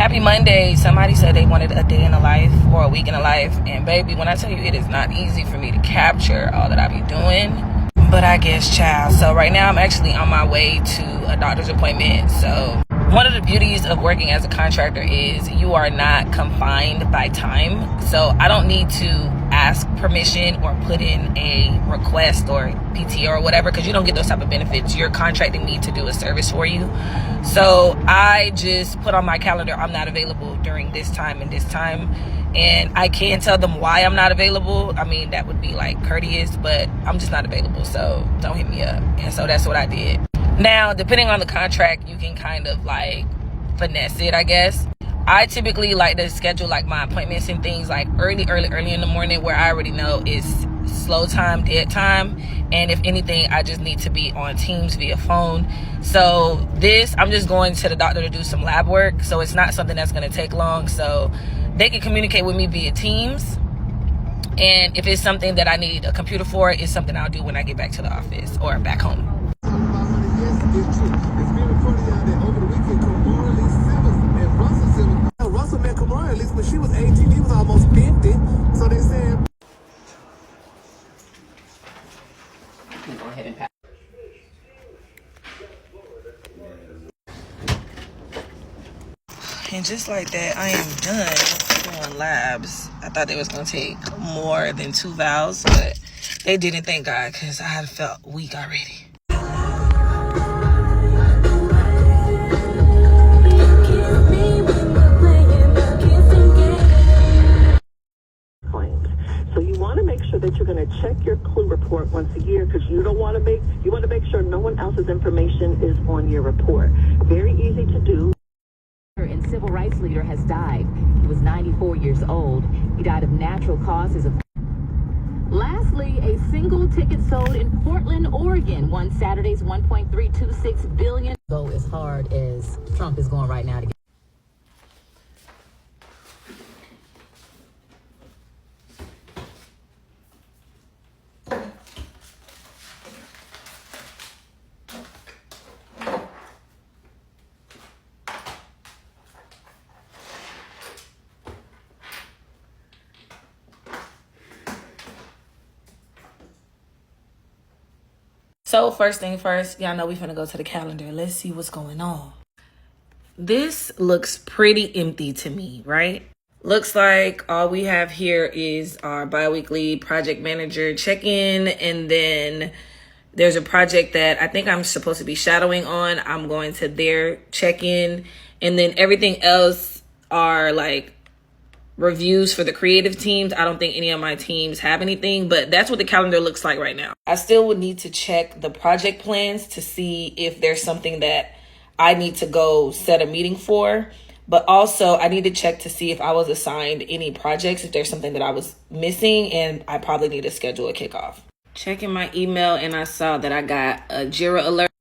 Happy Monday. Somebody said they wanted a day in the life or a week in the life. And baby, when I tell you, it is not easy for me to capture all that I be doing. But I guess, child. So right now I'm actually on my way to a doctor's appointment. So one of the beauties of working as a contractor is you are not confined by time. So I don't need to ask permission or put in a request or PTO or whatever, because you don't get those type of benefits. You're contracting me to do a service for you. So I just put on my calendar, I'm not available during this time and this time. And I can tell them why I'm not available. I mean, that would be like courteous, but I'm just not available. So don't hit me up. And so that's what I did. Now, depending on the contract, you can kind of like finesse it, I guess. I typically like to schedule like my appointments and things like early in the morning, where I already know it's slow time, dead time. And if anything, I just need to be on Teams via phone. So I'm just going to the doctor to do some lab work. So it's not something that's going to take long. So they can communicate with me via Teams. And if it's something that I need a computer for, it's something I'll do when I get back to the office or back home. Russell met Kamara at least when she was 18. He was almost 50. So they said. Go ahead and pass. And just like that, I am done doing labs. I thought they was going to take more than 2 valves, but they didn't, thank God, because I had felt weak already. So you want to make sure that you're going to check your clue report once a year, because you want to make sure no one else's information is on your report. Very easy to do. And civil rights leader has died. He was 94 years old. He died of natural causes. Lastly, a single ticket sold in Portland, Oregon, won Saturday's $1.326 billion. Go as hard as Trump is going right now to get. So first thing first, y'all know we finna go to the calendar. Let's see what's going on. This looks pretty empty to me, right? Looks like all we have here is our biweekly project manager check-in, and then there's a project that I think I'm supposed to be shadowing on. I'm going to their check-in, and then everything else are like reviews for the creative teams. I don't think any of my teams have anything, but that's what the calendar looks like right now. I still would need to check the project plans to see if there's something that I need to go set a meeting for. But also I need to check to see if I was assigned any projects, if there's something that I was missing, and I probably need to schedule a kickoff. Checking my email, and I saw that I got a JIRA alert.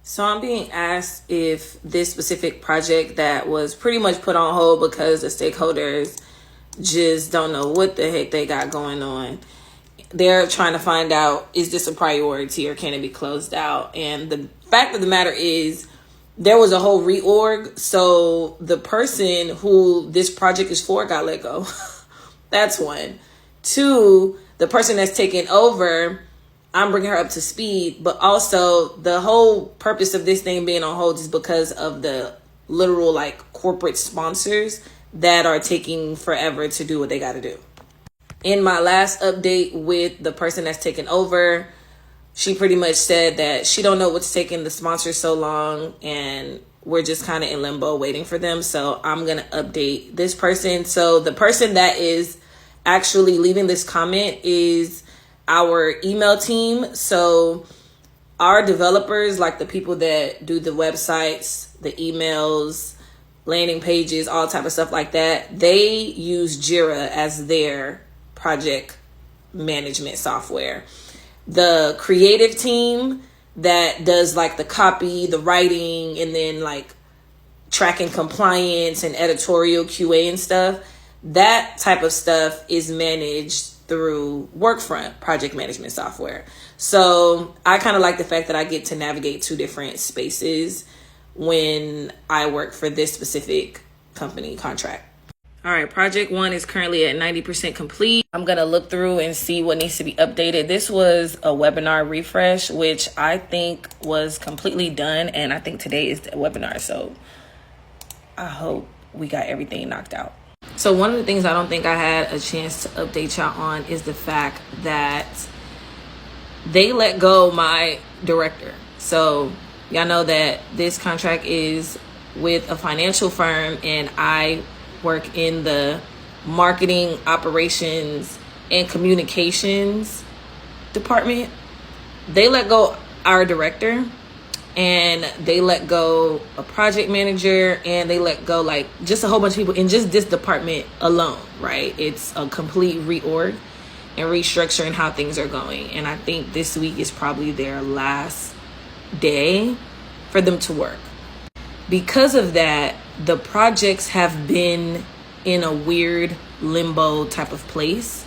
So I'm being asked if this specific project that was pretty much put on hold because the stakeholders just don't know what the heck they got going on. They're trying to find out, is this a priority or can it be closed out? And the fact of the matter is, there was a whole reorg. So the person who this project is for got let go. That's one. Two, the person that's taken over, I'm bringing her up to speed, but also the whole purpose of this thing being on hold is because of the literal like corporate sponsors that are taking forever to do what they got to do. In my last update with the person that's taken over, she pretty much said that she don't know what's taking the sponsors so long, and we're just kind of in limbo waiting for them. So I'm going to update this person. So the person that is actually leaving this comment is our email team. So our developers, like the people that do the websites, the emails, landing pages, all type of stuff like that, they use JIRA as their project management software. The creative team that does like the copy, the writing, and then like tracking compliance and editorial QA and stuff, that type of stuff is managed through Workfront project management software. So I kind of like the fact that I get to navigate two different spaces when I work for this specific company contract. All right, project 1 is currently at 90% complete. I'm going to look through and see what needs to be updated. This was a webinar refresh, which I think was completely done. And I think today is the webinar. So I hope we got everything knocked out. So one of the things I don't think I had a chance to update y'all on is the fact that they let go my director. So y'all know that this contract is with a financial firm, and I work in the marketing, operations, and communications department. They let go our director, and they let go a project manager, and they let go like just a whole bunch of people in just this department alone, right? It's a complete reorg and restructuring how things are going. And I think this week is probably their last day for them to work. Because of that, the projects have been in a weird limbo type of place.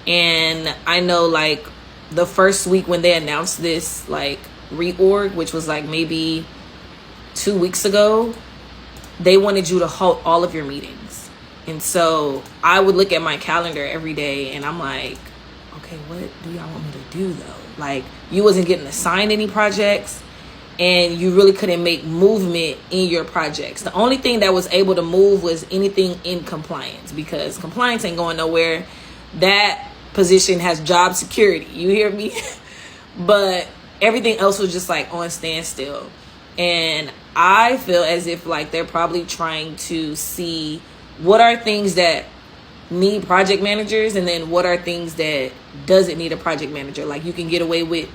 And I know like the first week when they announced this like reorg, which was like maybe 2 weeks ago, they wanted you to halt all of your meetings. And so I would look at my calendar every day and I'm like, okay, what do y'all want me to do though? Like, you wasn't getting assigned any projects, and you really couldn't make movement in your projects. The only thing that was able to move was anything in compliance, because compliance ain't going nowhere. That position has job security. You hear me? But everything else was just like on standstill. And I feel as if like they're probably trying to see what are things that need project managers, and then what are things that doesn't need a project manager. Like, you can get away with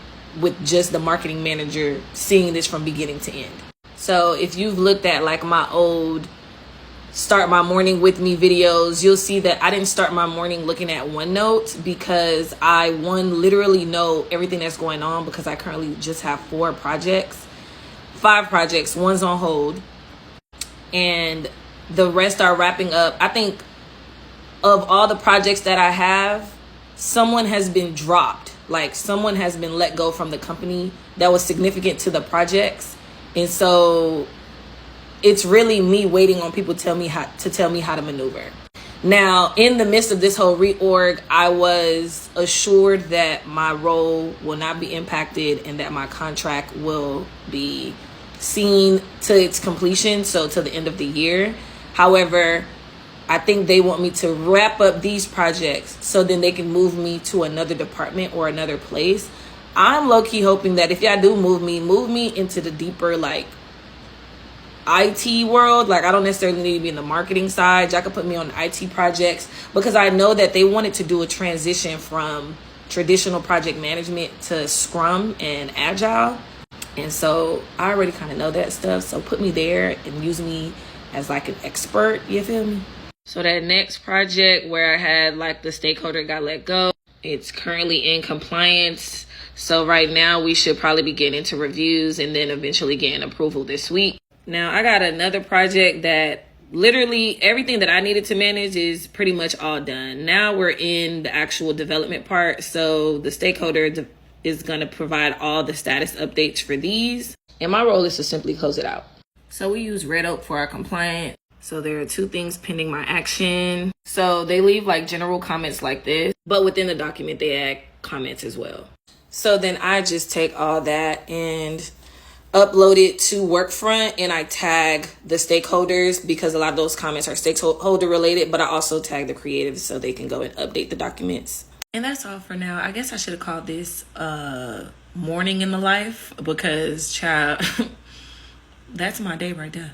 just the marketing manager seeing this from beginning to end. So if you've looked at like my old start my morning with me videos, you'll see that I didn't start my morning looking at OneNote, because I literally know everything that's going on, because I currently just have 5 projects, one's on hold, and the rest are wrapping up. I think of all the projects that I have, someone has been dropped. Like, someone has been let go from the company that was significant to the projects. And so it's really me waiting on people to tell me how to maneuver. Now, in the midst of this whole reorg, I was assured that my role will not be impacted and that my contract will be seen to its completion, so to the end of the year. However, I think they want me to wrap up these projects so then they can move me to another department or another place. I'm low-key hoping that if y'all do move me into the deeper like IT world. Like, I don't necessarily need to be in the marketing side. Y'all can put me on IT projects, because I know that they wanted to do a transition from traditional project management to Scrum and Agile. And so I already kind of know that stuff. So put me there and use me as like an expert. You feel me? So that next project where I had like the stakeholder got let go, it's currently in compliance. So right now we should probably be getting into reviews and then eventually getting approval this week. Now I got another project that literally everything that I needed to manage is pretty much all done. Now we're in the actual development part. So the stakeholder is going to provide all the status updates for these. And my role is to simply close it out. So we use Red Oak for our compliance. So there are 2 things pending my action. So they leave like general comments like this, but within the document, they add comments as well. So then I just take all that and upload it to Workfront, and I tag the stakeholders, because a lot of those comments are stakeholder related, but I also tag the creatives so they can go and update the documents. And that's all for now. I guess I should have called this morning in the life, because child, that's my day right there.